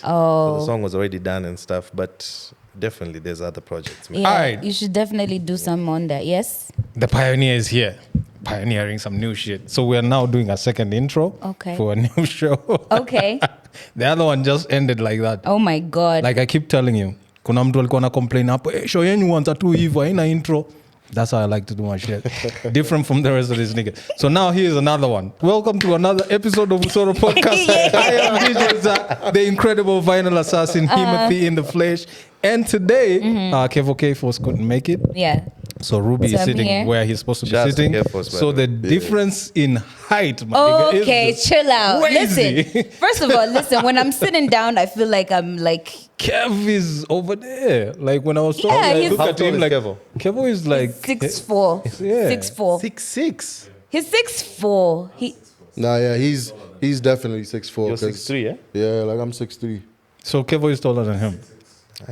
So the song was already done and stuff, but definitely there's other projects. Yeah, All right. you should definitely do some on that. Yes. The pioneer is here, pioneering some new shit. So we are now doing a second intro for a new show. Okay. The other one just ended like that. Oh my God. Like I keep telling you, kuna mtu alikuwa na complain hapo, show yenyu wanta tu hivyo, haina intro. That's how I like to do my shit. Different from the rest of these niggas. So now here's another one. Welcome to another episode of Usoro Podcast. I am DJ Zach, the incredible vinyl assassin, Himothy in the flesh. And today, Kevo K-Force couldn't make it. Yeah. So Ruby is sitting where he's supposed to be sitting. So the difference in height, my nigga, is chill out. crazy. Listen, first of all, listen, when I'm sitting down, I feel like I'm like... Kev is over there. Like when I was talking, I look at him like... Kevo is like... 6'4". Yeah. 6'4". 6'6". He's 6'4". He's definitely 6'4". You're 6'3", yeah? Yeah, like I'm 6'3". So Kevo is taller than him.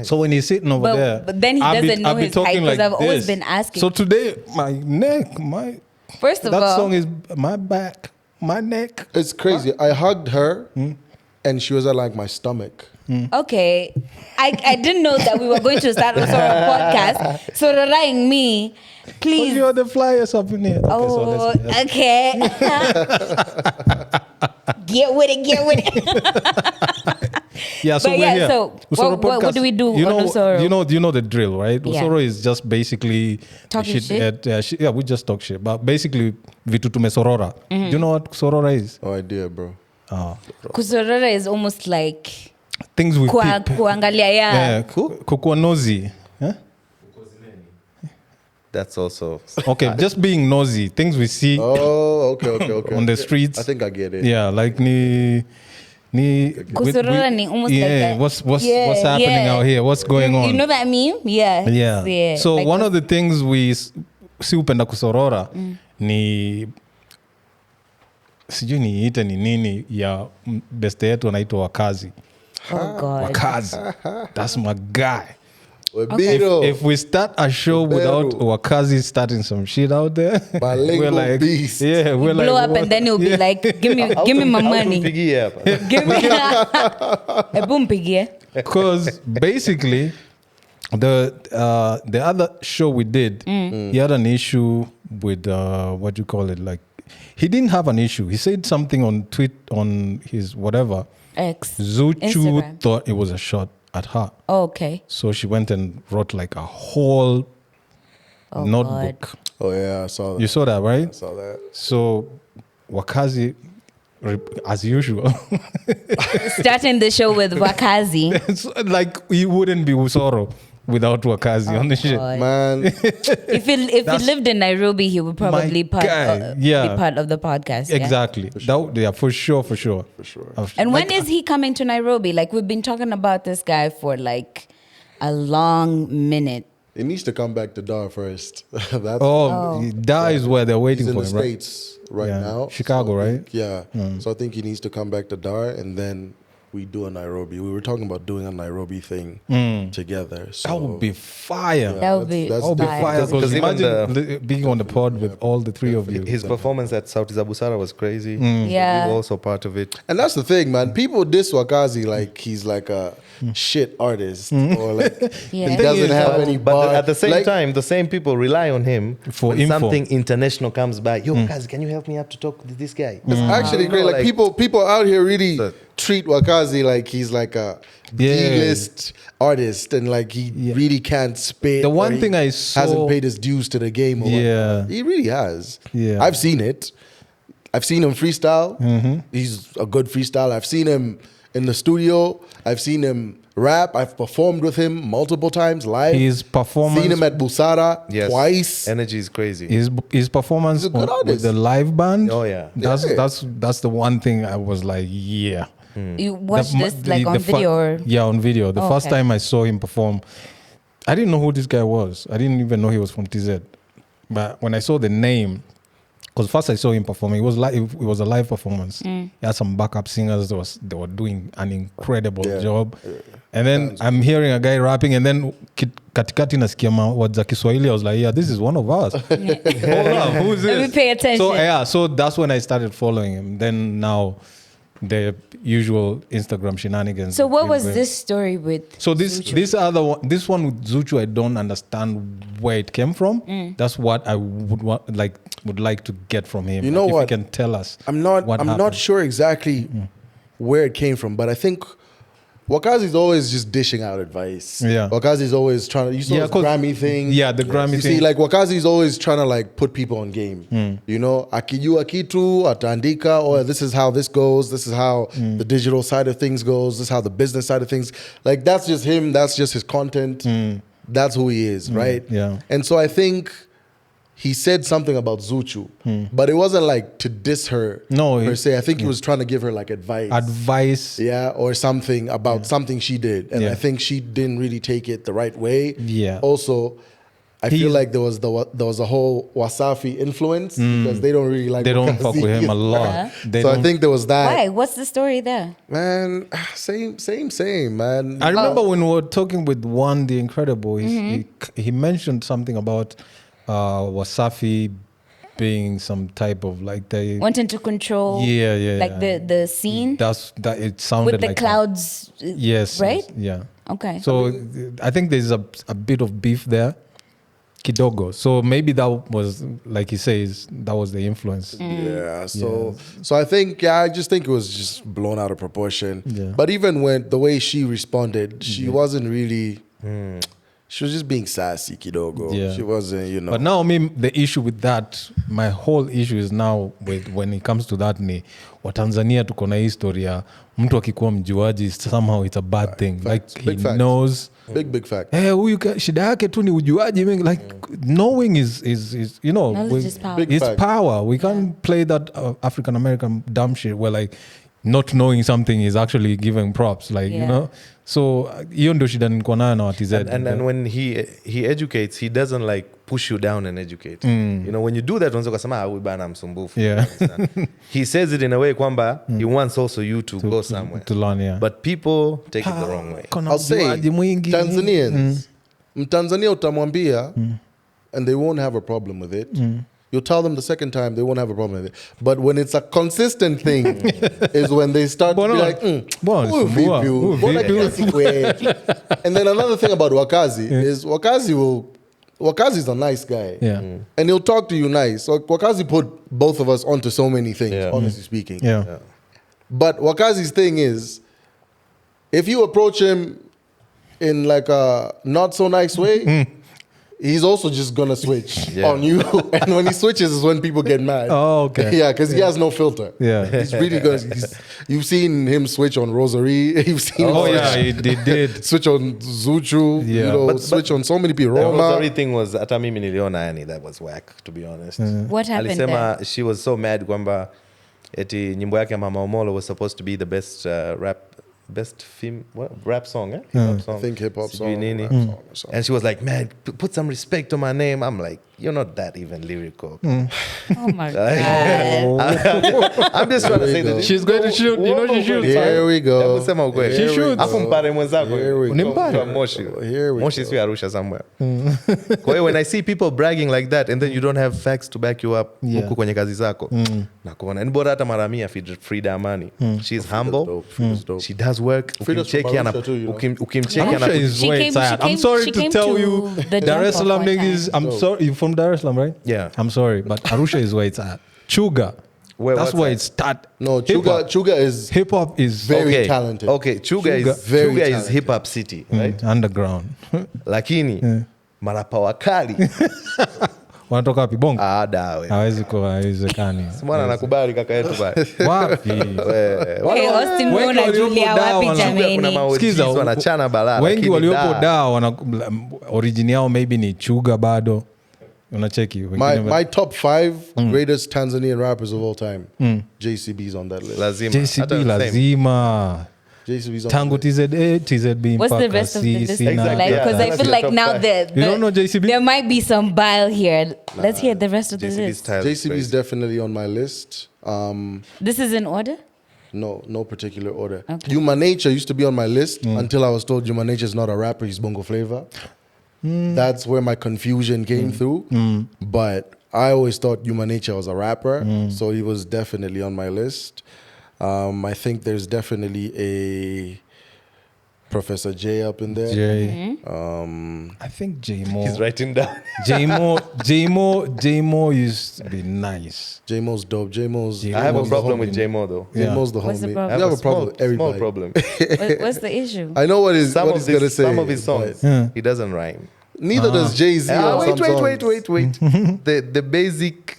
So when he's sitting over there, but then he doesn't know his height because I've always been asking. So today, my neck, First of that all, song is my back, my neck. It's crazy. I hugged her, and she was at like my stomach. Okay, I didn't know that we were going to start a podcast. So relying me, please. You're the flyers up in here. Okay. Get with it. Yeah, so we're here. So what do we do on Usoro? You know the drill, right? Yeah. Usoro is just basically talking shit. We just talk shit. But basically, vitu tumesorora. Do you know what sorora is? No idea, bro. Kusorora is almost like things we peep. Kuangalia, yeah. Kukua nosy. Huh? That's also... Okay, just being nosy. Things we see Okay. on the streets. I think I get it. Yeah, like Kusorora ni almost like that. What's happening out here? What's going on? You know that meme? Yeah. So like one of the things we si upenda kusorora ni sijui niite ni nini ya beste yetu anaitwa Wakazi. Oh God. Wakazi. That's my guy. Okay. If we start a show without Wakazi starting some shit out there, we're like, beast. Yeah, we're like, blow up and then he'll be like, give me my money. Give me a boom piggy. Because basically, the other show we did, he had an issue with what you call it, like he didn't have an issue. He said something on his whatever. X. Zuchu Instagram. thought it was a shot at her. Oh, okay. So she went and wrote like a whole notebook. God. Oh yeah, I saw that. You saw that, right? I saw that. So Wakazi, as usual, Starting the show with Wakazi. it's like he wouldn't be Usoro without Wakazi on the shit. Man, If he lived in Nairobi, he would probably be part of the podcast. Yeah? Exactly. For sure. And when is he coming to Nairobi? Like, we've been talking about this guy for like a long minute. he needs to come back to Dar first. Dar is where they're waiting He's in for the him, right? States right now. Chicago, so right? So I think he needs to come back to Dar and then we do a Nairobi. We were talking about doing a Nairobi thing together. So That would be fire. That would be fire. Because even imagine being on the pod with all the three of you. His performance at Sauti za Busara was crazy. Yeah. We were also part of it. And that's the thing, man. People diss Wakazi like he's like a shit artist or like Yeah. he doesn't have any But bar. at the same Like, time, the same people rely on him For when info. something international comes by. Yo, Wakazi, can you help me up to talk to this guy? it's actually great. Like people out here really treat Wakazi like he's like a D-list artist and like he really can't spit. The one thing I saw hasn't paid his dues to the game. Or whatnot. He really has. Yeah. I've seen it. I've seen him freestyle. He's a good freestyle. I've seen him in the studio. I've seen him rap. I've performed with him multiple times live. His performance, Seen him at Busara twice. Energy is crazy. his performance He's a good with artist. the live band. Oh, yeah. That's the one thing I was like, yeah. You watched this like on video? Or? Yeah, on video. The first okay. time I saw him perform, I didn't know who this guy was. I didn't even know he was from TZ. But when I saw the name, because first I saw him performing, it was a live performance. He had some backup singers. They were doing an incredible job. And then I'm hearing a guy rapping, and then katikati nasikia words za Kiswahili. I was like, yeah, this is one of us. Hold up, who's this? Let me pay attention. So that's when I started following him. Then now the usual Instagram shenanigans. So what with was Graham. this story with? So this Zuchu? this one with Zuchu, I don't understand where it came from. That's what I would like to get from him. You know if what? he can tell us. I'm not happened. sure exactly where it came from, but I think Wakazi's always just dishing out advice. Yeah. Wakazi's always trying to, you saw his 'cause- Grammy thing. Yeah, the Grammy You thing. see, like Wakazi's always trying to like put people on game. You know, akijua kitu, ataandika, or this is how this goes, this is how the digital side of things goes, this is how the business side of things. Like that's just him, that's just his content. That's who he is, right? Yeah. And so I think he said something about Zuchu, but it wasn't like to diss her No, per se. I think he was trying to give her like advice. Yeah, or something about something she did. And Yeah. I think she didn't really take it the right way. Yeah. Also, I feel like there was a whole Wasafi influence because they don't really like They don't Wakazi. fuck with him a lot. Yeah. They So I don't- think there was that. Why? What's the story there? Man, same, man. I remember when we were talking with One the Incredible, he mentioned something about Wasafi being some type of like they Wanting to control, yeah like the scene that it sounded with the like clouds. yes right? yeah. Okay. So I think there's a bit of beef there, kidogo. So maybe that was, like he says, that was the influence. Yeah. So I think I just think it was just blown out of proportion. Yeah. But even when the way she responded, she wasn't really. She was just being sassy, kidogo. Yeah. She wasn't, you know. But now, the issue with that, my whole issue is now with when it comes to that ni Watanzania tuko na historia mtu akikuwa mjuaji somehow it's a bad thing. Facts. Like Big he facts. knows. Big fact. Hey, huyu shida yake tu ni ujuaji. Like knowing is you know, Knowledge is power. Big it's fact. power. We can't play that African American dumb shit where like not knowing something is actually giving props. Like you Yeah. know. So hiyo ndio shida nilikuwa nayo na WTZ. And when he educates, he doesn't like push you down and educate. You know, when you do that, unaweza kusema huyu bana msumbufu. Yeah. He says it in a way kwamba he wants also you to go somewhere. To learn, yeah. But people take it the wrong way. I'll say Tanzanians, Mtanzania utamwambia and they won't have a problem with it. You'll tell them the second time, they won't have a problem with it. But when it's a consistent thing, is when they start to be like, "Huyu vipi huyu? Mbona kila siku yeye?" And then another thing about Wakazi is Wakazi's a nice guy. Yeah. And he'll talk to you nice. So Wakazi put both of us onto so many things, Yeah. honestly speaking. Yeah. But Wakazi's thing is, if you approach him in like a not so nice way, he's also just gonna switch on you. And when he switches is when people get mad. Oh, okay. Yeah, because he has no filter. Yeah. He's really gonna. You've seen him switch on Rosary. You've seen him Oh switch, yeah, he did. switch on Zuchu. Yeah. You know, But switch on so many people. The Roma. Rosary thing was hata mimi niliona yani that was whack, to be honest. What happened Alisema there? she was so mad kwamba eti nyimbo yake ya Mama Omolo was supposed to be the best rap song, eh? Hip-hop song. I think hip-hop Sijui song, nini. rap song or something. And she was like, man, put some respect on my name. I'm like, you're not that even lyrical. Oh my god. I'm just trying to say that. She's going to shoot. You know she shoots. Here we go. Hebu sema ukweli. She shoots. Afu mpare mwenzako. Here we go. Unimpare? Kwa Moshi. Here we Moshi go. si Arusha somewhere. Kwa hiyo when I see people bragging like that and then you don't have facts to back you up Yeah. huku kwenye kazi zako. Nakuona. Ni bora hata mara 100 Frida Amani. She's humble. Dope. Frida's dope. She does work. Frida's from Ukimcheki ana Arusha too, you know. ukimcheki Arusha ana is She where came- it's at. she I'm sorry came- to she tell came you, to the Dar es jump Salaam off one niggas. time. I'm sorry, you're from Dar es Salaam, right? Yeah. I'm sorry, but Arusha is where it's at. Chuga. Where- That's what's where that? it start. No, Hip-hop. Chuga is Hip-hop is very talented. Okay, Chuga is very Chuga is talented. hip hop city, right? underground. Lakini marapa wakali. Wanatoka wapi? Bongo? Dawe. Hawezekani. Simwana anakubali kaka yetu bali. Wapi? Hey, Austin Wengi Mona waliopo Julia Dar wapi wana- Kuna jameni? maojizi Sikiza, wanachana balaa. wengi lakini waliopo da. da wana origin yao maybe ni Chuga bado. Unacheki. my top 5 greatest Tanzanian rappers of all time. JCB's on that list. Lazima. JCB Hata same. lazima. JCB's on Tangu that list. TZA, TZB What's the mpaka rest of the list? CC na- Exactly, Like, yeah. because I That's feel your like top now five. You don't know JCB? there might be some bile here. Let's hear the rest of the JCB's list. style is JCB's crazy. definitely on my list. This is in order? No particular order. Okay. Human Nature used to be on my list until I was told Human Nature is not a rapper, he's bongo flavor. That's where my confusion came through. But I always thought Human Nature was a rapper, so he was definitely on my list. I think there's definitely a Professor J up in there. J. Mm-hmm. I think J Mo. He's writing down. J Mo used to be nice. J Mo's dope. J Mo's. I have a J-Mo's problem the with homie. J-Mo though. Yeah. J Mo's the What's the homie. problem? You have a problem with everybody. Small problem. What's the issue? I know what Some he's of gonna say. some of his songs, Yeah. he doesn't rhyme. Neither does Jay Z. Wait. The basic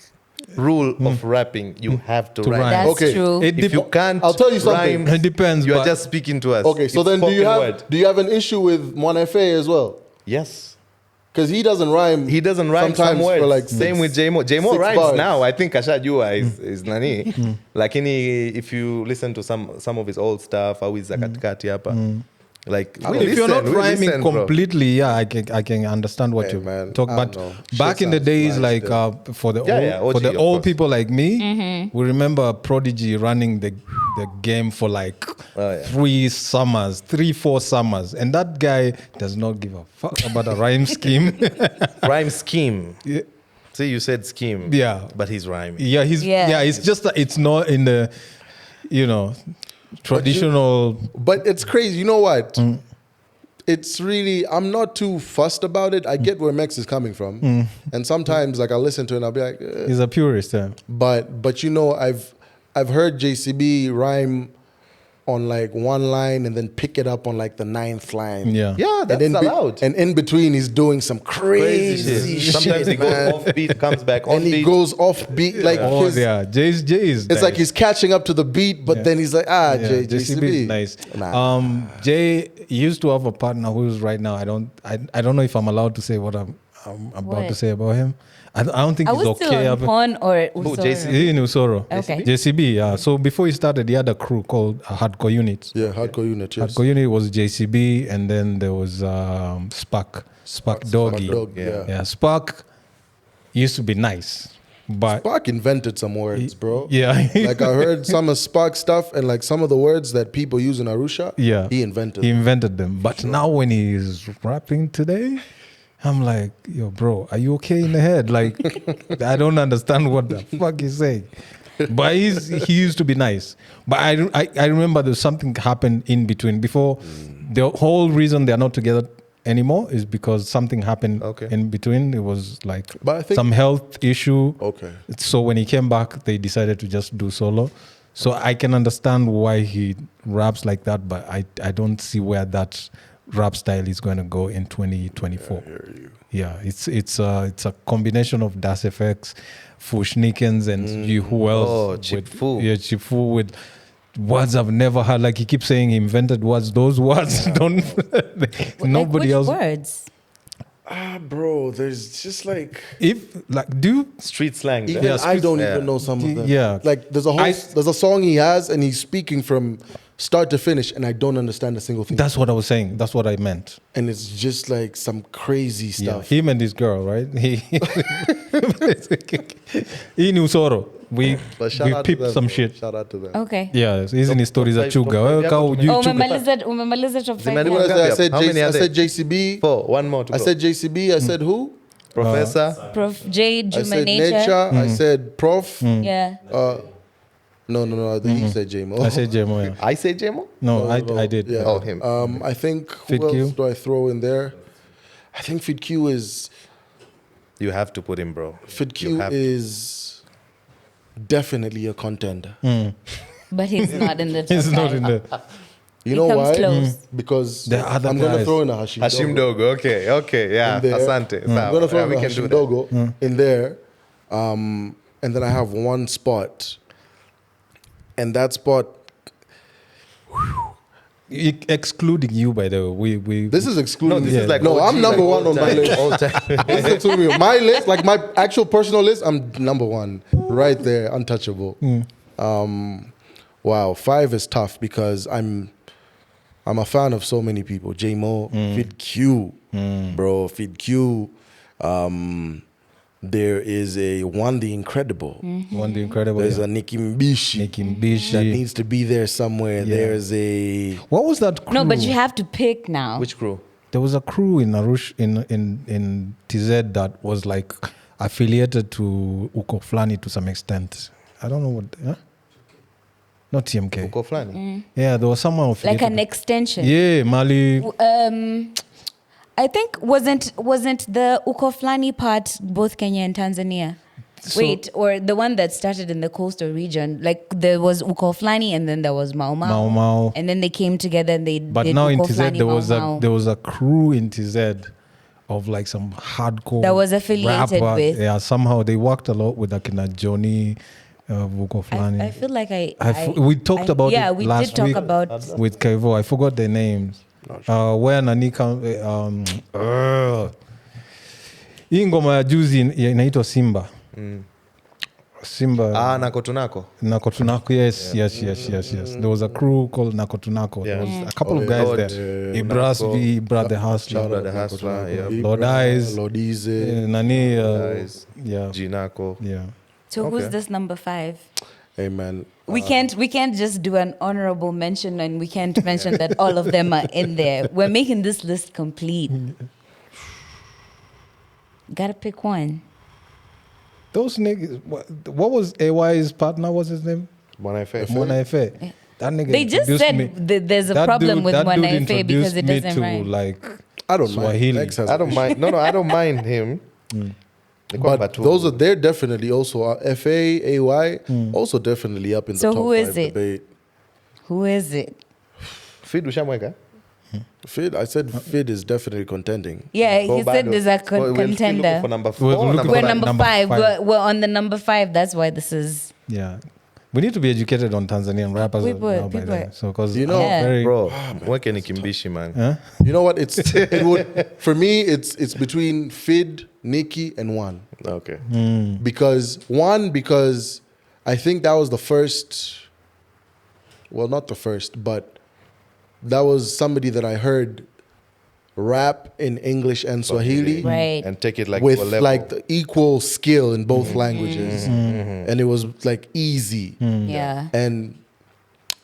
rule of rapping, you have to, To rhyme. rhyme. That's Okay. true. If you can't I'll tell you something. rhyme, It depends. you are but just speaking to us. Okay, so It's then do you spoken word. have an issue with Monefe as well? Yes. Because he doesn't rhyme. He doesn't rhyme sometimes some words. for like Same with J-Mo. J-Mo 6 rhymes bars. now. I think Kashajua is nani. Lakini if you listen to some of his old stuff, how is katikati hapa. Like if you're not we rhyming listen, bro. completely, yeah, I can understand what Hey, you man, talk I about. don't know. Back Shit in the sounds days, nice like still. for the Yeah, old, for OG, the of old course. people like me, we remember Prodigy running the game for like Oh, yeah. 3-4 summers, and that guy does not give a fuck about a rhyme scheme. Rhyme scheme. Yeah. See, you said scheme. Yeah. But he's rhyming. Yeah, it's just that it's not in the, traditional. But it's crazy. You know what? It's really, I'm not too fussed about it. I get where Mex is coming from. And sometimes like I listen to it and I'll be like, He's a purist. Yeah. but I've heard JCB rhyme on like one line and then pick it up on like the 9th line. Yeah. Yeah, that's and then allowed. and in between he's doing some crazy shit. Sometimes he goes man. off beat, comes back on And he beat. goes off beat like Oh his, yeah, Jay's it's like he's catching up to the beat, but then he's like, JCB is JCB. nice. Nah. Jay used to have a partner who's right now. I don't know if I'm allowed to say what I'm about What? to say about him. I don't think I he's was okay. still on Pon or Usoro. JC? He's in Usoro. Okay. JCB, yeah. So before he started, he had a crew called Hardcore Unit. Yeah, hardcore unit, yes. Hardcore Unit was JCB, and then there was Spark Doggy. Dog, yeah. Yeah, Spark used to be nice, but Spark invented some words, bro. yeah, Like I heard some of Spark stuff and like some of the words that people use in Arusha, yeah, he invented. He invented them. But now when he's rapping today, I'm like, yo, bro, are you okay in the head? Like, I don't understand what the fuck he's saying. But he used to be nice. But I remember there's something happened in between. Before, the whole reason they're not together anymore is because something happened in between. It was like But I think- some health issue. Okay. So when he came back, they decided to just do solo. So I can understand why he raps like that, but I don't see where that rap style is going to go in 2024. Yeah, it's a combination of Das FX, Fushnikens, and who else? Oh, Chip Fu. Yeah, Chip Fu with words I've never heard. Like he keeps saying he invented words. Those words don't. Nobody like, which else. words? Bro, there's just like If like do Street slang. even Yeah, I don't yeah. even know some of them. Yeah. Like there's a song he has and he's speaking from start to finish and I don't understand a single thing. that's what I was saying. That's what I meant. And it's just like some crazy Yeah, stuff. him and his girl, right? He in Usoro, we But shout out to peeped them, some bro. shit. Shout out to them. Okay. Yeah, hizi ni stories za Top chuga. five Wewe yako kau you Oh, chuga. umemaliza top five Zimeandikwa now? What did I say? How many are I there? said JCB. 4, one more to I go. said JCB. I said who? Professor. Prof J, I Juma said Nature. Nature. I said Prof. Yeah. No. I think he said J-Mo. I said Jemo, yeah. I say J-Mo? No, I did. Yeah. Oh, him. I think Fit who Q. else do I throw in there? I think Fit Q is You have to put him, bro. Fit You Q have to. is definitely a contender. But he's not in the top He's not five. in the. You He know comes why? close. Because There are other I'm gonna guys. throw in a Hashim. Hashim Dogo. Okay, yeah. in there. Asante. I'm gonna throw Yeah, in we a can do Hashim that. Dogo in there, and then I have one spot, and that spot. Excluding you, by the way. We This is excluding. No, this Yeah. is like No, OG, I'm number like one on my all-time- list. all-time. Listen to me. My list, like my actual personal list, I'm number one, right there, untouchable. Wow, 5 is tough because I'm a fan of so many people. J-Mo, Fid Q, bro, Fid Q. There is a One the Incredible. One the incredible. There's yeah. a Nicki Mbishi Nicki Mbishi. that needs to be there somewhere. Yeah. There's a What was that crew? No, but you have to pick now. Which crew? There was a crew in Arush in TZ that was like affiliated to Uko Flani to some extent. I don't know what. Huh? Not TMK. Uko flani. Yeah, there was someone Like an extension. Yeah, Mali. I think wasn't the Uko Flani part both Kenya and Tanzania? Wait, or the one that started in the coastal region, like there was Uko Flani and then there was Mau Mau. Mau Mau. And then they came together and they But did now Uko in TZ Flani, there was a crew in TZ of like some hardcore that was affiliated rapper. with. Yeah, somehow they worked a lot with Akina Johnny, Uko Flani. I feel like we talked about it we last did talk week about with Kevo. I forgot their names. Where Nani hii ngoma ya juzi inaitwa Simba. Simba. Nakotunako. Nakotunako, yes. There was a crew called Nakotunako. Yeah. There was a couple of guys there. Ibras V, Brother Hustler. Lord Eyes. Lord Easy. Nani. Yeah. Jinako. Yeah. So who's this number 5? Hey man. We can't just do an honorable mention and we can't mention that all of them are in there. We're making this list complete. Gotta pick one. Those niggas. What was AY's partner? What's his name? Mwanaefe. That nigga. They just said there's a problem with Mwanaefe because it doesn't rhyme. Like, I don't Swahili. mind. Lex has I don't mind. No, I don't mind him. But they're definitely also FA, AY, also definitely up in the top 5 who is it? debate. Who is it? Fid ushamweka? Fid, I said Fid is definitely contending. Yeah, he said there's a contender. For number 4. We're looking We're for number number 5. 5. We're on the number 5. That's why this is. Yeah. We need to be educated on Tanzanian rappers. We would. So, because You know, Yeah. Bro, weke ni kimbishi, man. You know what? For me, it's between Fid, Nikki, and One. Okay. Because I think that was the first. Well, not the first, but that was somebody that I heard rap in English and Swahili. Right. And take it like With to a level. like the equal skill in both languages, and it was like easy. Yeah. And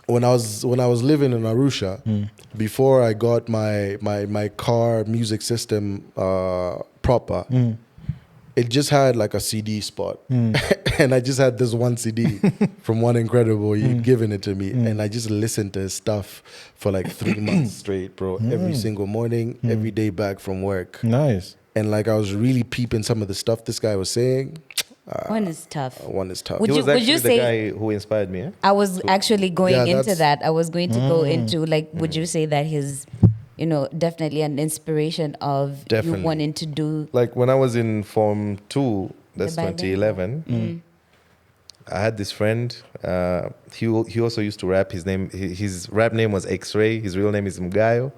when I was living in Arusha, before I got my car music system proper, it just had like a CD spot, and I just had this one CD from One Incredible. He'd given it to me, and I just listened to his stuff for like 3 months straight, bro. Every single morning, every day back from work. Nice. And like I was really peeping some of the stuff this guy was saying. One is tough. One is tough. Would He you- was actually say- the guy who inspired me, eh? I was actually going Yeah, into that's- that. I was going to go into like, would you say that his, definitely an inspiration of Definitely. you wanting to do Like when I was in Form 2, that's The bilingual. 2011, I had this friend. He also used to rap. His rap name was X-Ray. His real name is Mgayo.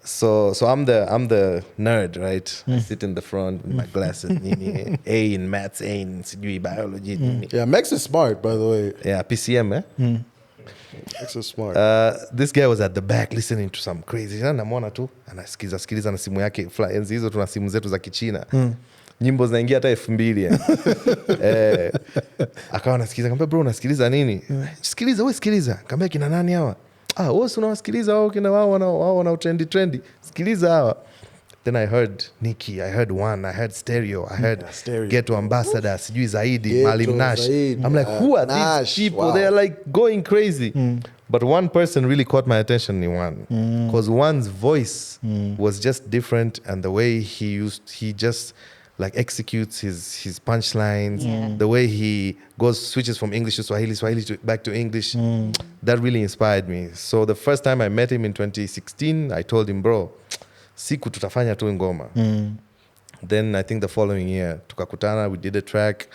So I'm the nerd, right? I sit in the front with my glasses, nini, A in maths, A in sijui biology. nini. Yeah, Max is smart, by the way. Yeah, PCM, eh? Max is smart. This guy was at the back listening to some crazy. Namwona tu anasikiliza na simu yake. Enzi hizo tuna simu zetu za Kichina. Nyimbo zinaingia hata 2000. Akawa anasikiliza, kaambia bro unasikiliza nini? Sikiliza. Kaambia kina nani hawa? Wewe unawasikiliza wao kina wao wana trendy. Sikiliza hawa. Then I heard Nikki, I heard One, I heard Stereo, I heard Stereo. Ghetto Ambassador, sijui Zaidi, Ghetto Malim Nash. Zaidi. I'm like, who are Nash, these people? wow. They're like going crazy. But one person really caught my attention in One. Because One's voice was just different, and the way he just like executes his punchlines, Yeah. the way he switches from English to Swahili back to English, that really inspired me. So the first time I met him in 2016, I told him, bro, siku tutafanya tu ngoma. Then I think the following year, tukakutana, we did a track.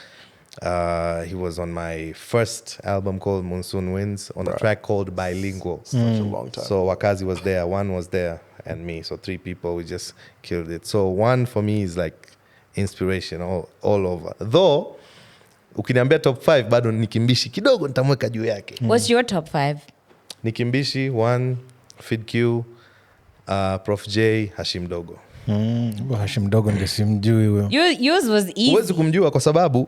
He was on my first album called Monsoon Winds, on a track called Bilingual. Such a long time. So Wakazi was there, One was there, and me. So 3 people, we just killed it. So One for me is like inspiration all over. Though, ukiniambia top 5, bado Nikimbishi kidogo nitamweka juu yake. What's your top 5? Nikimbishi, One, Fid Q, Prof J, Hashim Dogo. Hashim Dogo ndio simjui huyo. Yours was easy. Huwezi kumjua kwa sababu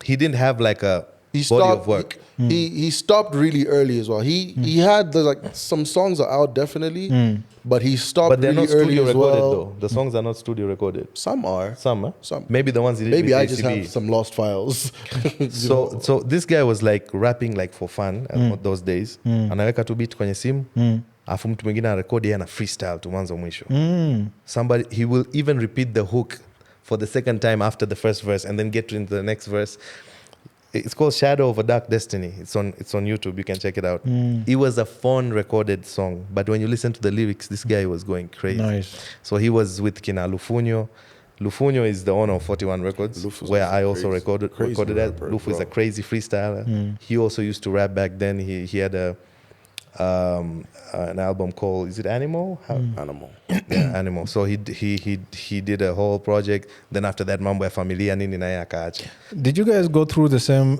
he didn't have like a body of work. He stopped really early as well. He had like some songs are out definitely, but he stopped But they're really not early studio as recorded well. though. The songs are not studio recorded. Some are. Some, huh? Some. Maybe the ones he did Maybe with I just ACB. have some lost files. So this guy was like rapping like for fun those days. Anaweka tu beat kwenye simu. Afu mtu mwingine anarekodi yeye ana freestyle tu mwanzo mwisho. Somebody, he will even repeat the hook for the second time after the first verse and then get into the next verse. It's called Shadow of a Dark Destiny. It's on YouTube. You can check it out. It was a phone recorded song, but when you listen to the lyrics, this guy was going crazy. Nice. So he was with Kina Lufunyo. Lufunyo is the owner of 41 Records, Lufu's where a I also crazy recorded that. rapper, Lufu is bro. a crazy freestyler. He also used to rap back then. He had an album called, is it Animal? Animal. Yeah, Animal. So he did a whole project. Then after that, Mambo ya Familia nini na yeye akaacha. Did you guys go through the same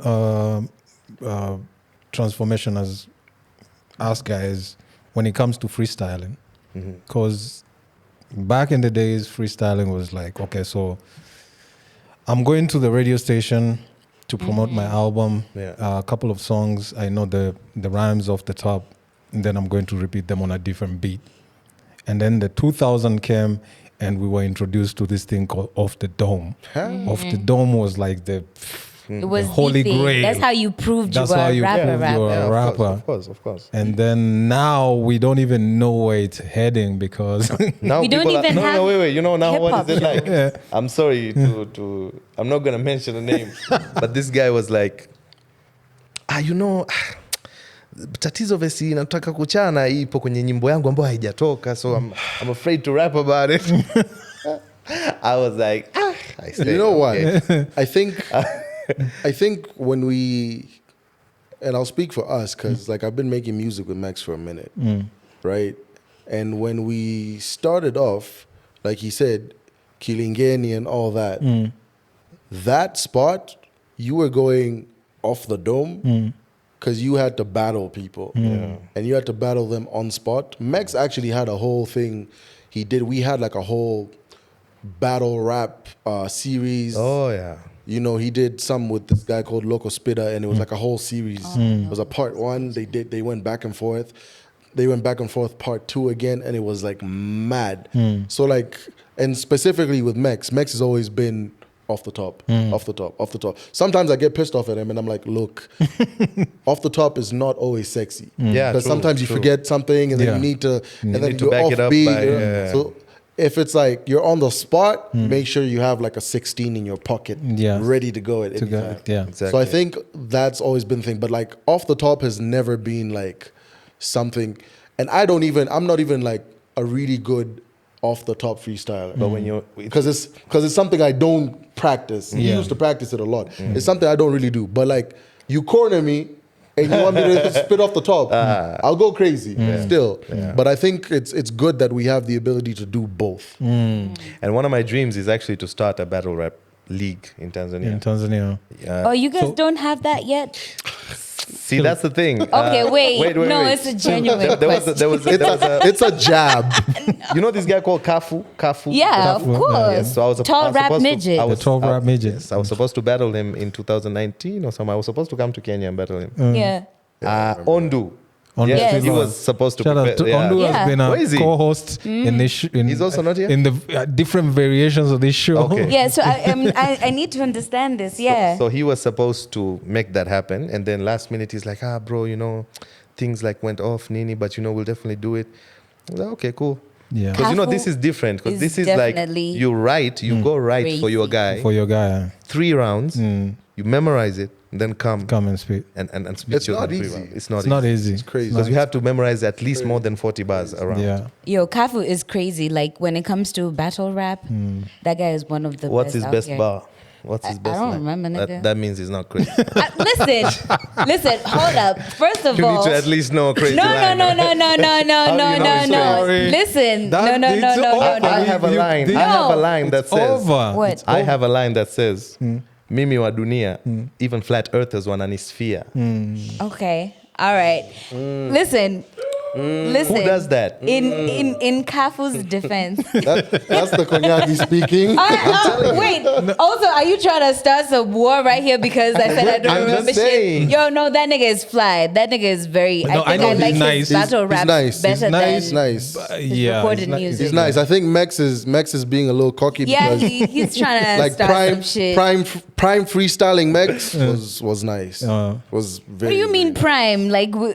transformation as us guys when it comes to freestyling? Because back in the days, freestyling was like, okay, so I'm going to the radio station to promote my album. Yeah. A couple of songs, I know the rhymes off the top, and then I'm going to repeat them on a different beat. And then the 2000 came, and we were introduced to this thing called Off the Dome. Off the Dome was like the It was Holy the thing. Grail. That's how you proved That's you were how a you rapper. proved you were Yeah, a rapper. of course. And then now we don't even know where it's heading because Now We don't people even no, have wait. You know now what is it hip-hop. like? Yeah. I'm sorry to I'm not gonna mention the name, but this guy was like, tatizo vesi nataka kuchana ipo kwenye nyimbo yangu ambayo haijatoka, so I'm afraid to rap about it. I was like, I stayed, You know what? okay. I think when we, and I'll speak for us because like I've been making music with Max for a minute, right? And when we started off, like he said, Kilingeni and all that, that spot, you were going off the dome because you had to battle people. And you had to battle them on spot. Max actually had a whole thing he did. We had like a whole battle rap series. Oh yeah. You know, he did some with this guy called Loco Spitter, and it was like a whole series. It was a part one. They went back and forth. They went back and forth part two again, and it was like mad. So like, and specifically with Mex has always been off the top, off the top. Sometimes I get pissed off at him, and I'm like, look, off the top is not always sexy. Yeah, because true, sometimes you true. forget something, and then Yeah. you need to, and then need to you're back it up offbeat. by- you know? yeah. So if it's like you're on the spot, make sure you have like a 16 in your pocket, Yeah. ready to go at to any go, time. yeah. Exactly. So I think that's always been the thing. But like off the top has never been like something, and I'm not even like a really good off the top freestyler. But when you're because it's something I don't practice. You Yeah. used to practice it a lot. It's something I don't really do. But like you corner me and you want me to spit off the top, I'll go crazy still. But I think it's good that we have the ability to do both. and one of my dreams is actually to start a battle rap league in Tanzania. In Tanzania. Oh, you guys don't have that yet? See, that's the thing. Okay, wait. No, it's a genuine question. There was a It's a jab. you know this guy called Kafu? Yeah, of course. Yes, so I was Tall rap supposed midget. To, I was, The tall rap midget. Yes, I was supposed to battle him in 2019 or something. I was supposed to come to Kenya and battle him. Yeah. Ondu. Ondu Yes, Yes. he was supposed to Shout out to prepare- yeah. Ondu Yeah. has been Where a is he? co-host in this He's also not here? in the different variations of this show. Okay. Yeah, so I need to understand this. Yeah. So he was supposed to make that happen, and then last minute he's like, bro, things like went off, Nini, but we'll definitely do it. I was like, okay, cool. Yeah. Because Kafu this is different. Because is this is like definitely you write, you go right for your crazy. guy, For your guy, 3 rounds, you memorize it, and then come come and speak. and speak It's your not 3 easy. rounds. It's not It's not easy. It's crazy. because you have to memorize at least more than 40 bars around. Yeah. Yo, Kafu is crazy. Like when it comes to battle rap, that guy is one of the What's best his out best here. bar? What's his I best? don't line? remember, nigga. That means he's not crazy. Listen, hold up. First of You all, need to at least know a crazy no, line. no. How do you know it's sorry? Listen, That- no. it's over. I have a line. I have a line that says. Over. What? I have a line that says, Mimi wa dunia, even flat earthers wananisphere. Okay. All right. Listen, Listen, Who does that? In Kafu's defense. That's the Konyagi speaking. Wait. Also, are you trying to start some war right here because I said I don't I'm remember just saying. shit? Yo, no, that nigga is fly. That nigga is very. No, I I think know I he's like nice. his battle He's rap nice. better He's than nice. his recorded music. He's nice. I think Mex is being a little cocky Yeah, because he's trying to like start prime some shit. prime freestyling Mex was nice. Was very. What do you mean prime? Like we're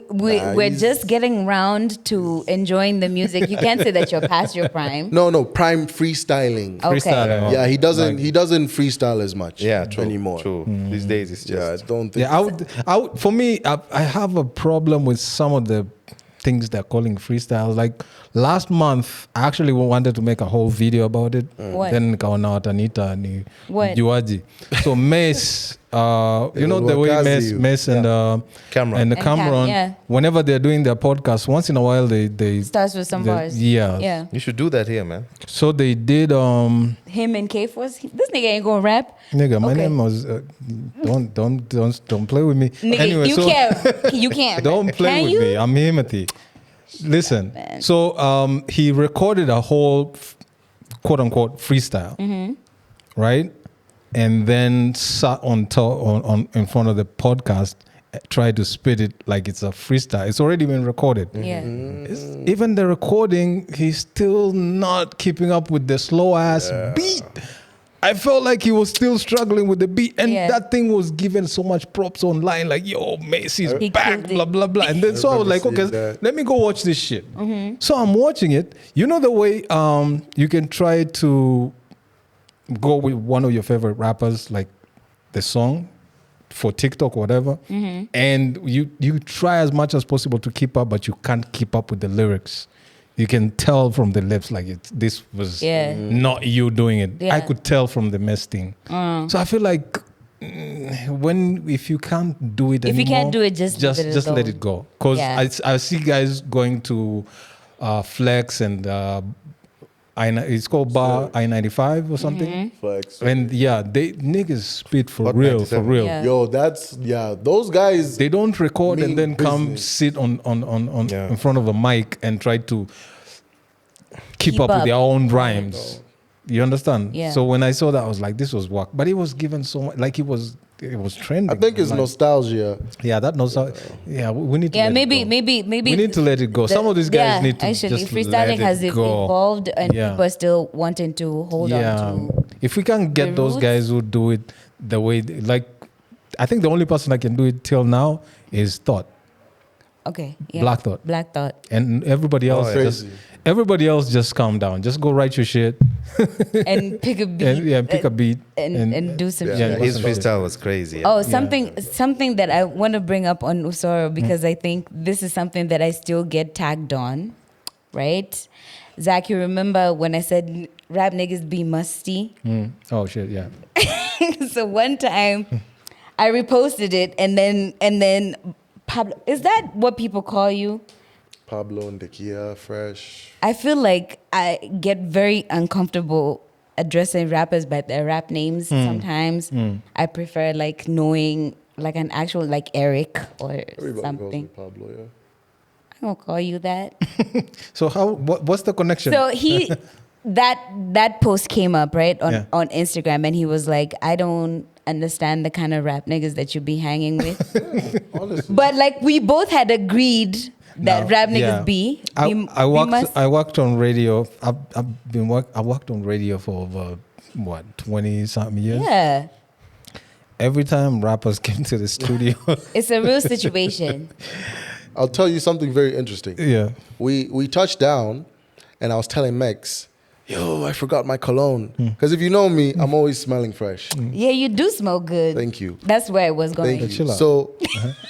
he's- just getting round to enjoying the music. You can't say that you're past your prime. No, prime freestyling. Okay. Freestyling. Yeah, he doesn't freestyle as much Yeah, true. anymore. True. These days it's Yeah, I just. don't think. Yeah, I would, for me, I have a problem with some of the things they're calling freestyles. Like last month, I actually wanted to make a whole video about it. What? Then kaona Tanita ni What? Juaji. So Mace, you know the way Wakazi. Mace and Cameron. and the And Cam, Cameron, yeah. whenever they're doing their podcast, once in a while they Starts with some they- bars. Yeah. Yeah. You should do that here, man. So they did Him and K Force. This nigga ain't gonna rap. nigga, my Okay. name was don't play with me. Nigga, Anyway, you so can't. You can't. don't play Can with you? me. I'm Himati. Listen. Man. So he recorded a whole quote unquote freestyle. Mm-hmm. Right? And then sat on in front of the podcast, tried to spit it like it's a freestyle. It's already been recorded. Yeah. Even the recording, he's still not keeping up with the slow ass beat. I felt like he was still struggling with the beat, and Yeah. that thing was given so much props online, like "Yo, Macy's He back," killed it. blah blah blah. And then so I was like, remember "Okay, seeing that. let me go watch this shit." Mm-hmm. So I'm watching it. You know the way you can try to go with one of your favorite rappers, like the song for TikTok or whatever, Mm-hmm. and you try as much as possible to keep up, but you can't keep up with the lyrics. You can tell from the lips like this was Yeah. not you doing it. Yeah. I could tell from the mess thing. So I feel like if you can't do it If you anymore, can't do it, just leave it let alone. it go. Because Yeah. I see guys going to Flex and it's called Bar I-95 or something. Mm-hmm. Flex. And yeah, they niggas spit for Hot real, for 97. real. Yeah. Yo, those guys. They don't record Mean and then come business. sit on Yeah. in front of a mic and try to keep Keep up with up. their own rhymes. You understand? Yeah. So when I saw that, I was like, this was work. But it was given so much, like it was trending. I think it's like, nostalgia. Yeah, that knows. Yeah, we need to. Yeah, let maybe, it go. maybe. We need to let it go. Some of these guys need to actually, just freestyling let has it go. evolved, and Yeah. people are still wanting to hold on to. If we can get the those roots. guys who do it the way, like, I think the only person that can do it till now is Thought, Okay, yeah. Black Thought, Black Thought. and everybody else just calm down. Just go write your shit And pick a beat. and pick a beat and do some yeah, shit. yeah. His Listen to it. freestyle was crazy. Oh, something that I want to bring up on Usoro because I think this is something that I still get tagged on, right? Zach, you remember when I said rap niggas be musty? Oh shit, yeah. So one time I reposted it and then Pablo, is that what people call you? Pablo and Dekia, Fresh. I feel like I get very uncomfortable addressing rappers by their rap names sometimes. I prefer like knowing like an actual like Eric or Everybody calls me something. Pablo, yeah. I'm gonna call you that. So what's the connection? So he that post came up right Yeah. on Instagram and he was like, I don't understand the kind of rap niggas that you be hanging with. Honestly. But like we both had agreed that No, rap niggas yeah. be I worked on radio. I worked on radio for over 20 something years. yeah. Every time rappers came to the studio, It's a real situation. I'll tell you something very interesting. yeah. We touched down, and I was telling Mex, yo, I forgot my cologne. Because if you know me, I'm always smelling fresh. Yeah, you do smell good. Thank you. That's where I was going. Thank you. Chill out.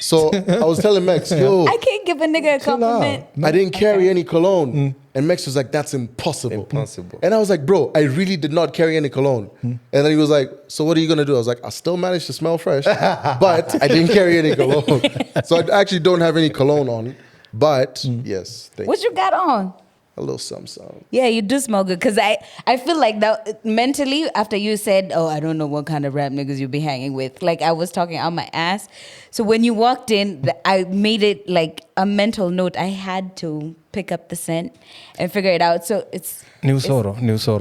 So I was telling Mex, yo, I can't give a nigga a compliment. I didn't carry any cologne. And Mex was like, that's impossible. Impossible. And I was like, bro, I really did not carry any cologne. And then he was like, so what are you going to do? I was like, I still managed to smell fresh, but I didn't carry any cologne. So I actually don't have any cologne on. But yes, thank What you got on? a little something. Yeah, you do smell good. Because I feel like that mentally, after you said, oh, I don't know what kind of rap niggas you be hanging with. Like, I was talking out my ass. So when you walked in, I made it like a mental note. I had to pick up the scent and figure it out. So it's Ni Usoro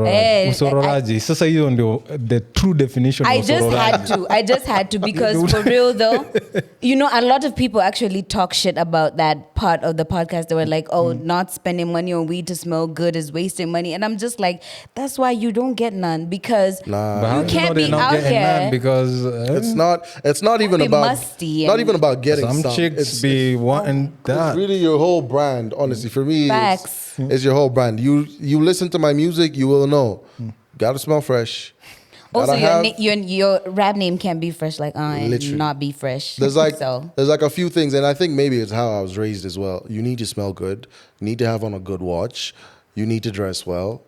Eh, Usororaji. Sasa hiyo ndio the true definition I of just Usororaji. I just had to because for real though, you know, a lot of people actually talk shit about that part of the podcast. They were like, "Oh, not spending money on weed to smell good is wasting money," and I'm just like, "That's why you don't get none because But how you do can't they're be not out getting none? here." Because It's not even be about musty not and- even about getting some some. chicks be wanting It's that. really your whole brand. Honestly, for me, Facts. it's your whole brand. You listen to my music, you will know. Gotta smell fresh. Also, Gotta your, have- your rap name can't be fresh like and Literally. not be fresh. There's like so. there's like a few things, and I think maybe it's how I was raised as well. You need to smell good. You need to have on a good watch. You need to dress well.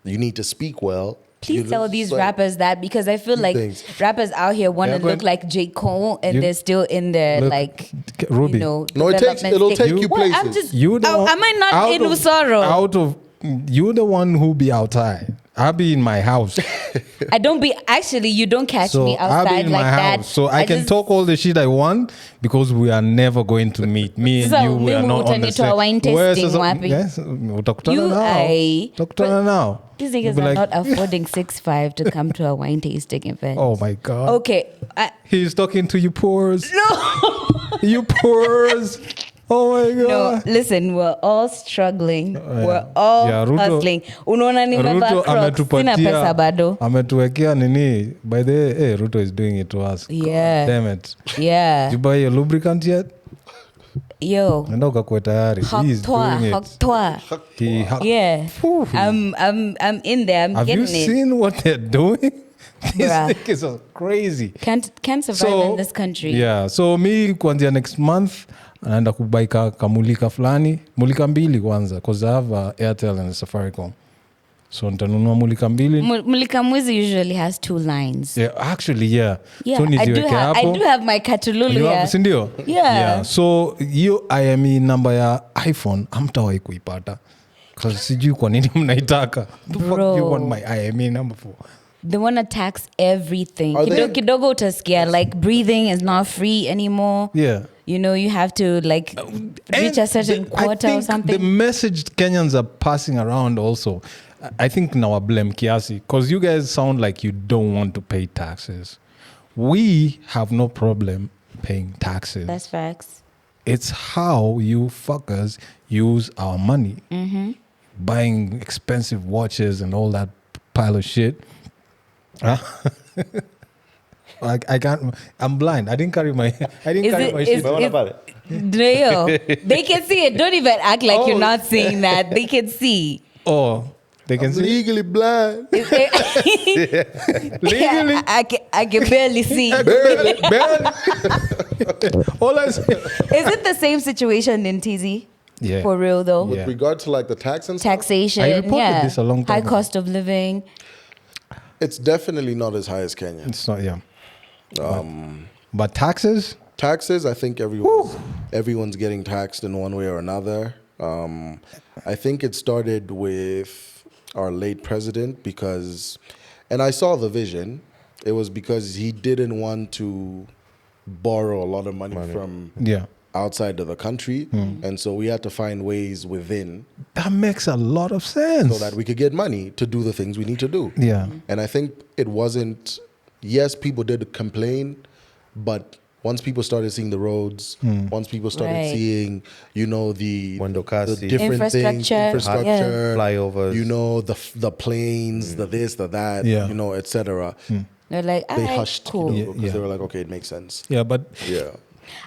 You need to speak well. Please You tell just, these like, rappers that because I feel like things. rappers out here want to Yeah, but look like J. Cole and you- they're still in their Look, like Ruby. you know No, development it'll stage. take you What? I'm places. just You the one- am I not out in of- Usoro? Out of you the one who be outside. I be in my house. I don't be actually you don't catch So me I be outside in like my that. house. So I can just- talk all the shit I want because we are never going to meet. Me and So, you, we are mimi not on the utanitoa same. wine Where tasting sasa- wapi? Yes, utakutana You, now. I- Utakutana now. These You'll niggas be are like, not affording 6'5" to come to a wine tasting event. Oh my God. Okay. He's talking to you poors. No. You poors. Oh my No, God. listen, we're all struggling. yeah. We're all Yeah, Ruto- hustling. Unaona nimevaa Ruto Crocs, sina pesa bado. ametuwekea nini. By the way, hey, Ruto is doing it to us. Yeah. Damn it. Yeah. Did you buy your lubricant yet? Yo. Nenda ukakue tayari. He is doing it. Hoktoa. Yeah. Whew. I'm in there. I'm Have you getting it. seen what they're doing? These Bruh. niggas are crazy. Can't survive in this country. Yeah, so mi kuanzia next month anaenda kubaika kamulika fulani, mulika mbili kwanza because I have Airtel and Safaricom. So nitanunua mulika mbili. Mulika Mwizi usually has 2 lines. Yeah, actually yeah. Yeah, So I do niziweke have hapo. my Katululu You have, here. si ndio? Yeah. So hiyo IME namba ya iPhone hamtawahi kuipata. Cause sijui kwa nini mnaitaka. The fuck do you want my IME number for? They want to tax everything. Are they- Kidogo utasikia like breathing is not free anymore. Yeah. You know, you have to like reach a certain quota I or think something. the message Kenyans are passing around also, I think now blame kiasi because you guys sound like you don't want to pay taxes. We have no problem paying taxes. That's facts. It's how you fuckers use our money. Buying expensive watches and all that pile of shit. Huh? I can't. I'm blind. I didn't carry my. I didn't Is carry it- my is- shit. Umeona pale? Leo, they can see it. Don't even act like you're Oh. not seeing that. They can see. Oh, they can I'm see. legally blind. Legally. I can barely see. Barely. All I say. Is it the same situation in TZ? Yeah. For real though? With Yeah. regard to like the tax and stuff, Taxation. I reported yeah. this a long time High ago. cost of living. it's definitely not as high as Kenya. It's not. Yeah. But taxes. Taxes, I think everyone's getting taxed in one way or another. I think it started with our late president because, and I saw the vision. It was because he didn't want to borrow a lot of money. From Yeah. outside of the country, and so we had to find ways within That makes a lot of sense. so that we could get money to do the things we need to do. Yeah. And I think it wasn't. Yes, people did complain, but once people started seeing the roads, once people started Right. seeing, you know, the Mwendokasi. different things, infrastructure, Flyovers. you know, the planes, the this, the that, Yeah. you know, etc. They're like, They "Alright, hushed cool. Yeah. because they were like, okay, it makes sense. Yeah, but Yeah.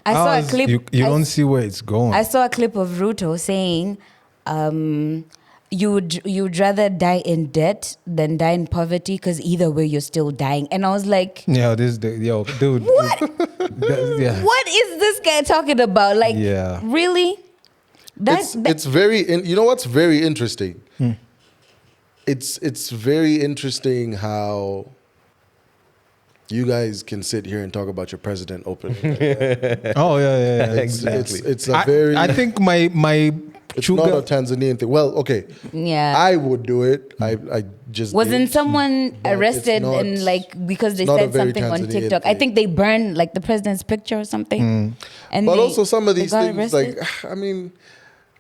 I saw a ours, clip. You I don't see where it's going. I saw a clip of Ruto saying, you'd rather die in debt than die in poverty because either way you're still dying. And I was like, Yeah, dude. What? Yeah. what is this guy talking about? Like, Yeah. really? It's very you know what's very interesting. It's very interesting how you guys can sit here and talk about your president openly. Oh yeah. It's a very I think my It's Chuga- not a Tanzanian thing. Well, okay, Yeah. I would do it. I just Wasn't did. someone But arrested it's not- and like because they it's not a said very something on Tanzanian TikTok? I thing. think they burned like the president's picture or something. And But they- also some of they these got things, arrested. like I mean,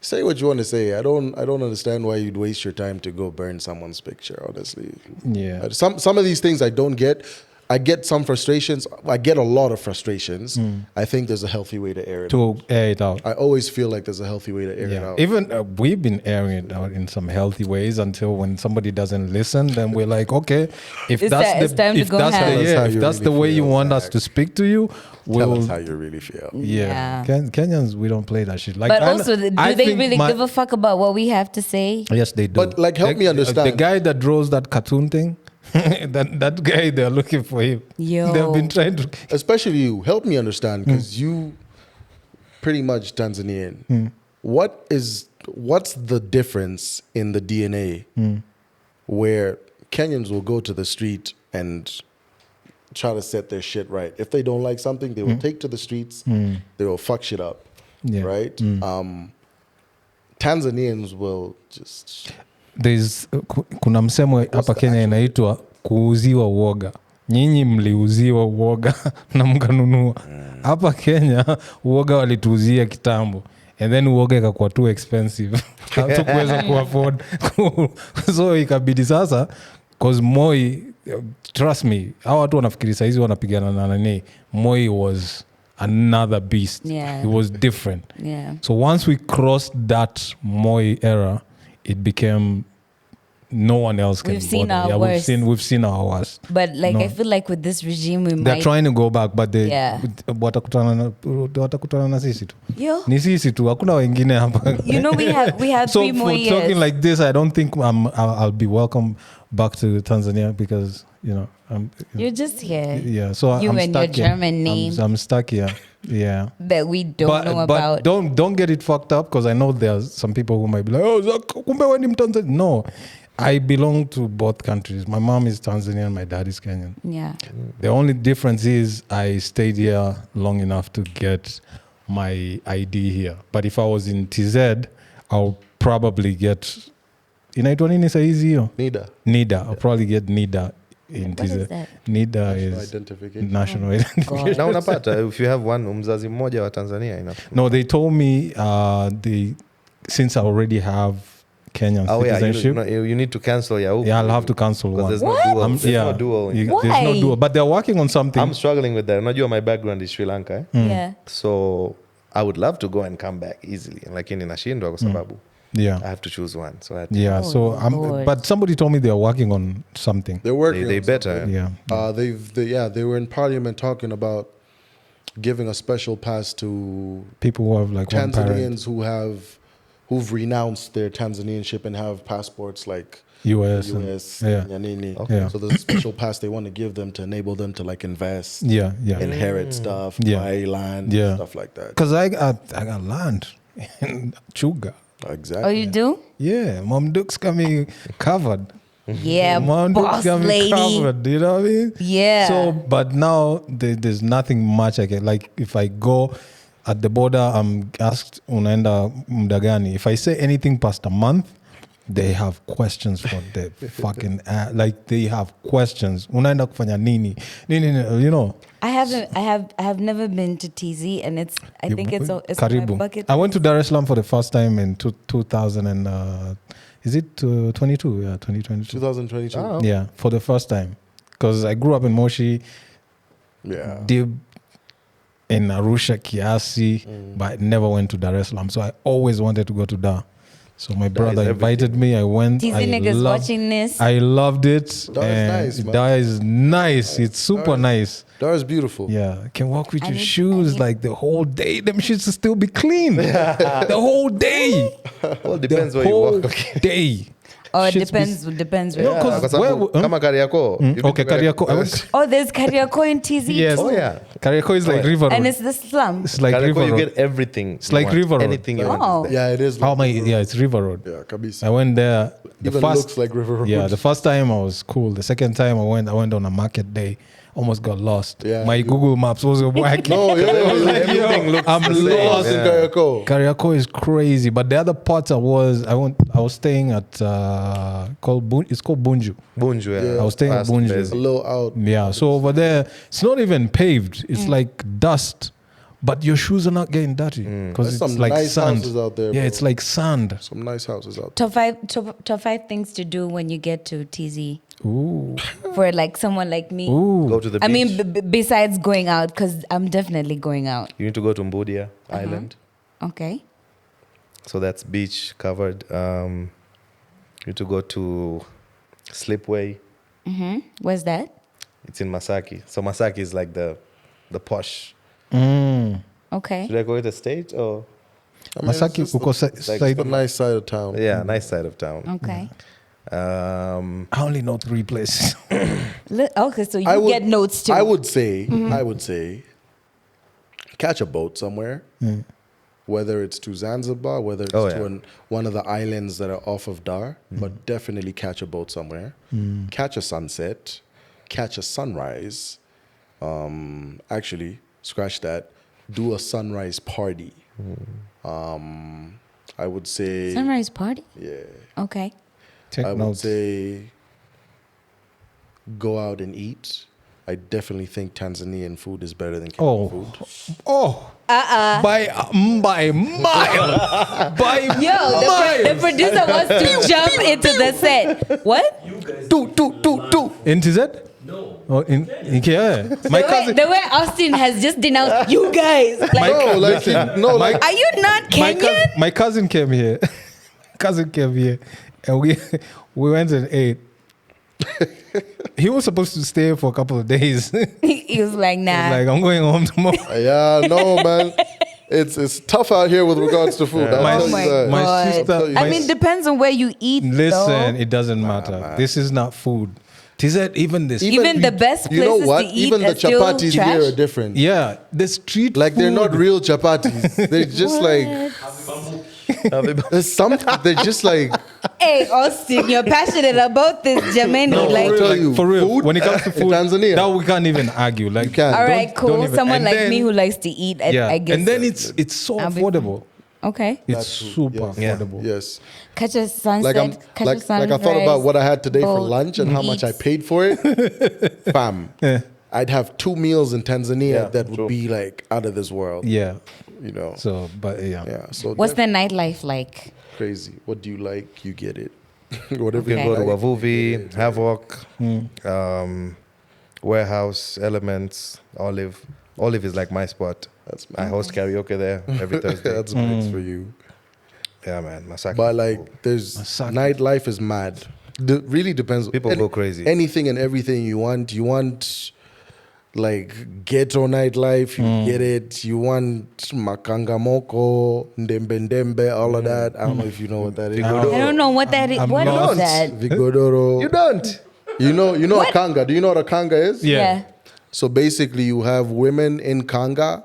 say what you want to say. I don't understand why you'd waste your time to go burn someone's picture. Honestly, Yeah. Some of these things I don't get. I get some frustrations. I get a lot of frustrations. I think there's a healthy way to air it. To air it out. I always feel like there's a healthy way to air it Yeah, out. even we've been airing it out in some healthy ways until when somebody doesn't listen, then we're like, okay, if It's that's it's time to if go that's ham. the, Tell us yeah, how if you that's the really way you feel, want us Zach. to speak to you, Tell us we'll. how you really feel. Yeah, Yeah. Kenyans, we don't play that shit. Like, But I- also, do I they think really my- give a fuck about what we have to say? Yes, they do. But, like, help me The understand. guy that draws that cartoon thing, that guy, they're looking for him. Yo. They've been trying to. Especially you. Help me understand because you pretty much Tanzanian. What's the difference in the DNA where Kenyans will go to the street and try to set their shit right? If they don't like something, they will take to the streets. They will fuck shit up. Yeah. Right? Tanzanians will just Kuna msemo hapa Kenya inaitwa kuuziwa uoga. Nyinyi mliuziwa uoga na mkanunua. Hapa Kenya uoga walituuzia kitambo. And then uoga ikakuwa too expensive. Hatukuweza kuafford. So ikabidi sasa, cause Moi, trust me, hawa watu wanafikiri saizi wanapigana na nani. Moi was another beast. Yeah. It was different. Yeah. So once we crossed that Moi era, it became no one else can We've seen bother. our Yeah, worst. we've seen our worst. But like, No. I feel like with this regime, we They're might. trying to go back, but they Yeah. watakutana na sisi tu. Yo, Ni sisi tu, hakuna wengine hapa. you know, we have So 3 more for years. talking like this, I don't think I'll be welcome back to Tanzania because You're just here. yeah. So You I'm and your stuck here. German name. I'm stuck here. Yeah. That we don't know about. don't get it fucked up because I know there's some people who might be like, oh, Zach, kumbe wewe ni Mtanzania. No, I belong to both countries. My mom is Tanzanian, my dad is Kenyan. Yeah. The only difference is I stayed here long enough to get my ID here. But if I was in TZ, I'll probably get inaitwa nini saizi hiyo? NIDA. I'll probably get NIDA in What TZ. is that? NIDA National is identification. national identification. God. Na unapata if you have one mzazi mmoja wa Tanzania No, they told me since I already have Kenyan citizenship. you need to cancel your Yeah, I'll have to cancel one. there's What? no dual. There's yeah, no dual. there's Why? no dual. But they're working on something. I'm struggling with that. Unajua my background is Sri Lanka. Yeah. So I would love to go and come back easily. Lakini nashindwa kwa sababu Yeah. I have to choose one. So I had to, Yeah, Oh, so Lord. but somebody told me they're working on something. They're working. they on better. Yeah. they were in parliament talking about giving a special pass to People who have like one parent. Tanzanians who've renounced their Tanzanianship and have passports like US. US, Yeah. Nyanini. Okay. Yeah. So there's a special pass they want to give them to enable them to like invest, Yeah, yeah. inherit stuff, Yeah. buy land, Yeah. stuff like that. Because I got land in Chuga. Exactly. Oh, you do? Yeah, Mom Duke's coming covered. Yeah, Mom boss Duke's coming lady. covered. You know what I mean? Yeah. So, but now there's nothing much I can, like if I go at the border, I'm asked unaenda muda gani. If I say anything past a month, they have questions for the fucking like they have questions. Unaenda kufanya nini? Nini, you know. I have never been to TZ, and it's I think it's on my Karibu. bucket. I went to Dar es Salaam for the first time in 2000 and is it 22? Yeah, 2022. 2022. Oh. Yeah, for the first time, because I grew up in Moshi, Yeah. did in Arusha, Kiasi, but I never went to Dar es Salaam. So I always wanted to go to Dar. So my brother is invited me. I went. TZ I niggas loved- watching this. I loved it. Dar is and nice, man. Dar is nice. It's super nice. Dar is beautiful. Yeah, can walk with I your need- shoes I need- like the whole day. Them shits will still be clean. The whole day. Well, depends The where you whole walk. day. Oh, it Shit's depends. No, Where. 'cause Kwa sababu where- kama Kariakoo. you've been Okay, to Kariakoo. I went. Oh, there's Kariakoo in TZ Yes. too. Oh yeah. Kariakoo is like River Road. And it's the slum. It's like Kariakoo, River you Road. get everything. It's like River Road. Anything you Oh. want. Is there. Yeah, it is. How Like am I? Yeah, it's River Road. Yeah, Kabisa. I went there. The Even first, looks like River Road. yeah, the first time I was cool. The second time I went on a market day. almost got lost. Yeah, My Google Maps wasn't working. No, yeah, I was like, everything yo, looks I'm the same. lost. in Yeah. Kariakoo. Kariakoo is crazy, but the other parts I was staying at it's called Bunju. Bunju, yeah. Yeah. I was staying at Past Bunju. A Mbezi. little out. Yeah, so over there, it's not even paved. It's like dust, but your shoes are not getting dirty because There's it's some like nice sand. houses out there, Yeah, bro. it's like sand. Some nice houses out there. Top five things to do when you get to TZ Ooh, for like someone like me. ooh. Go to the beach. I mean, besides going out, because I'm definitely going out. You need to go to Mbudia Island. Okay. So that's beach covered. You need to go to Slipway. Where's that? It's in Masaki. So Masaki is like the posh. Okay. Should I go to the state or? I mean, Masaki, it's just uko like side. the nice side of town. Yeah, nice side of town. Okay. I only know 3 places. Okay, so you I would- get notes too. I would say, catch a boat somewhere, whether it's to Zanzibar, whether it's to one of the islands that are off of Dar, but definitely catch a boat somewhere. Catch a sunset, catch a sunrise. Actually, scratch that. Do a sunrise party. I would say, Sunrise party? yeah. Okay. Take I would notes. say go out and eat. I definitely think Tanzanian food is better than Kenyan food. Oh. By mile. By Yo, the miles. producer wants to jump into the set. What? Two. In TZ? No. Oh, in Kenya. My cousin. The way Austin has just denounced you guys. Like, No, like, no, like, are you not Kenyan? My cousin came here. And we went and ate. He was supposed to stay for a couple of days. He was like, nah. Like, I'm going home tomorrow. yeah, no, man. It's tough out here with regards to food. My- I'll tell oh my you that. my God. sister- I mean, depends on where you eat. Listen, though. it doesn't matter. This is not food. TZ, even this. Even the best You know places what? to eat Even the are still chapatis trash. here are different. Yeah, the street Like, they're not food. real chapatis. They're just like, there's something, they're just like, Hey, Austin, you're passionate about this, Jamani. No, like, for real. Tell you, For real, food when it comes to in food, Tanzania. that we can't even argue. Like, can't. all right, don't cool. even- Someone and like then- me who likes to eat, yeah, I guess. and then it's so I'll be affordable. okay. It's super Yes. affordable. yes. Catch a sunset. Like catch a like sunrise. I thought about what I had today for boat, lunch and how much I eats. paid for it. Fam, I'd have 2 meals in Tanzania Yeah, that would true. be like out of this world. Yeah. You know. So, but yeah. Yeah. So What's that's the nightlife like? crazy? What do you like? You get it. Whatever You can you go to like. Wavuvi, Havoc, Warehouse, Elements, Olive. Olive is like my spot. That's I host karaoke there every Thursday. That's nice for you. Yeah, man. Masaki. But like, there's Masaki. nightlife is mad. Really depends. People go crazy. Anything and everything you want. You want like ghetto nightlife. You get it. You want makangamoko, ndembe, all of that. I don't know if you know what that is. I don't know what that is. I'm What lost. is that? Vigodoro. You don't. You know What? a kanga. Do you know what a kanga is? Yeah. So basically, you have women in kanga.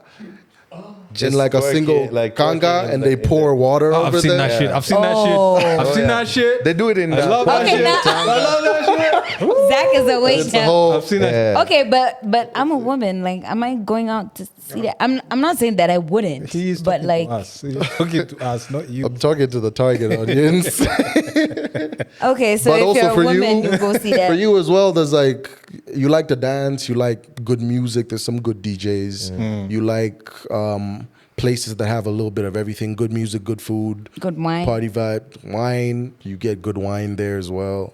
Just in like a twerking, single like kanga, twerking in and the- they in the- pour water Oh, over I've seen there. that shit. I've seen that Oh. shit. I've seen that shit. They do it in I love that Okay, shit. now- I love that shit. Zach is awake It's a now. whole. I've seen that. Yeah. Okay, but I'm a woman. Like, am I going out to see that? I'm not saying that I wouldn't. He's but talking like, to us. He's talking to us, not you. I'm talking to the target audience. okay, so But if also you're a for woman, you, you go see that. for you as well, there's like, you like to dance, you like good music, there's some good DJs. You like places that have a little bit of everything, good music, good food, Good wine. party vibe, wine. You get good wine there as well.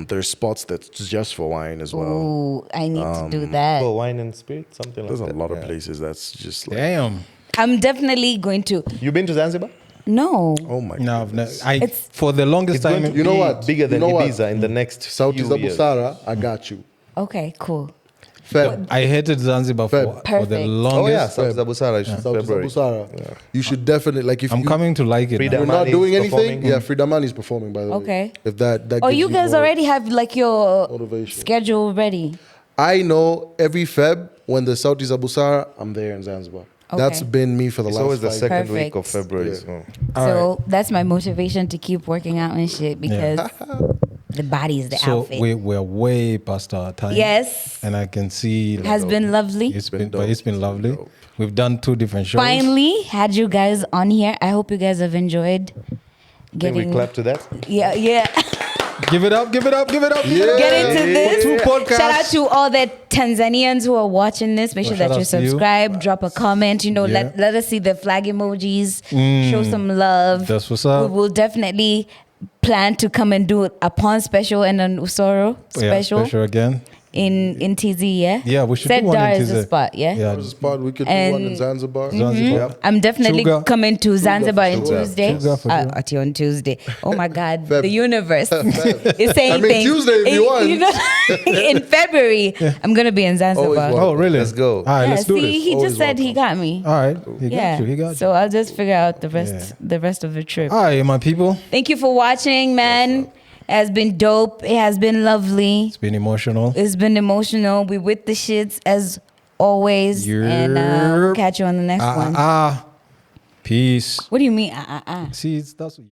There's spots that's just for wine as well. Ooh, I need to do that. Oh, wine and spirit, something There's like a that. lot of Yeah. places that's just like, Damn. I'm definitely going to. You been to Zanzibar? No. oh my No, god. It's- for the longest It's going time. to You know be what? bigger than You know what? Ibiza in the next Saudi few years. Zabusara, I got you. Okay, cool. Feb. I hated Zanzibar for the Perfect. longest. Oh yeah, Saudi Zabusara is Saudi February. Zabusara. You should definitely, like, if I'm you, coming to like it. Frida now. you're not Damani doing is anything, performing. yeah, Frida Damani is performing, by the way. Okay. If that Oh, gives you guys more already have like your motivation. schedule ready. I know every Feb when the Saudi Zabusara, I'm there in Zanzibar. Okay. That's been me for the It's last always the 5 second Perfect. week of February. Yeah. So. All So that's my motivation to keep working out and shit because The bodies, the So outfit. we're way past our time. Yes. And I can see Has been lovely. it's been dope. lovely. We've done 2 different shows. Finally had you guys on here. I hope you guys have enjoyed Can we getting clap to that? yeah. Give it up. Get into this. 2 podcasts. Shout out to all the Tanzanians who are watching this. Make sure shout that you out to you. subscribe, drop a comment. You know, Yeah. let us see the flag emojis. Show some love. That's what's up. We will definitely plan to come and do a Pawn special and an Usoro special Special again. in TZ. Yeah. Yeah, we should Said do one Dar in is the TZ. spot. Yeah. Yeah. There's a spot we could do one in And- Zanzibar. Zanzibar. I'm definitely Chuga. coming to Zanzibar on Chuga. Tuesday. Chuga for sure. At you on Tuesday. Oh my God, Feb. the universe is saying I mean, things. Tuesday if you want. In February, I'm gonna be in Zanzibar. Always Oh, really? Let's go. All right, Yeah, let's do see, this. he Always just said he got me. All right. He Yeah. got you. He got you. So I'll just figure out the rest of the trip. All right, my people. Thank you for watching, man. It has been dope. It has been lovely. It's been emotional. It's been emotional. We with the shits as always. And we'll catch you on the next one. Peace. What do you mean? See, that's what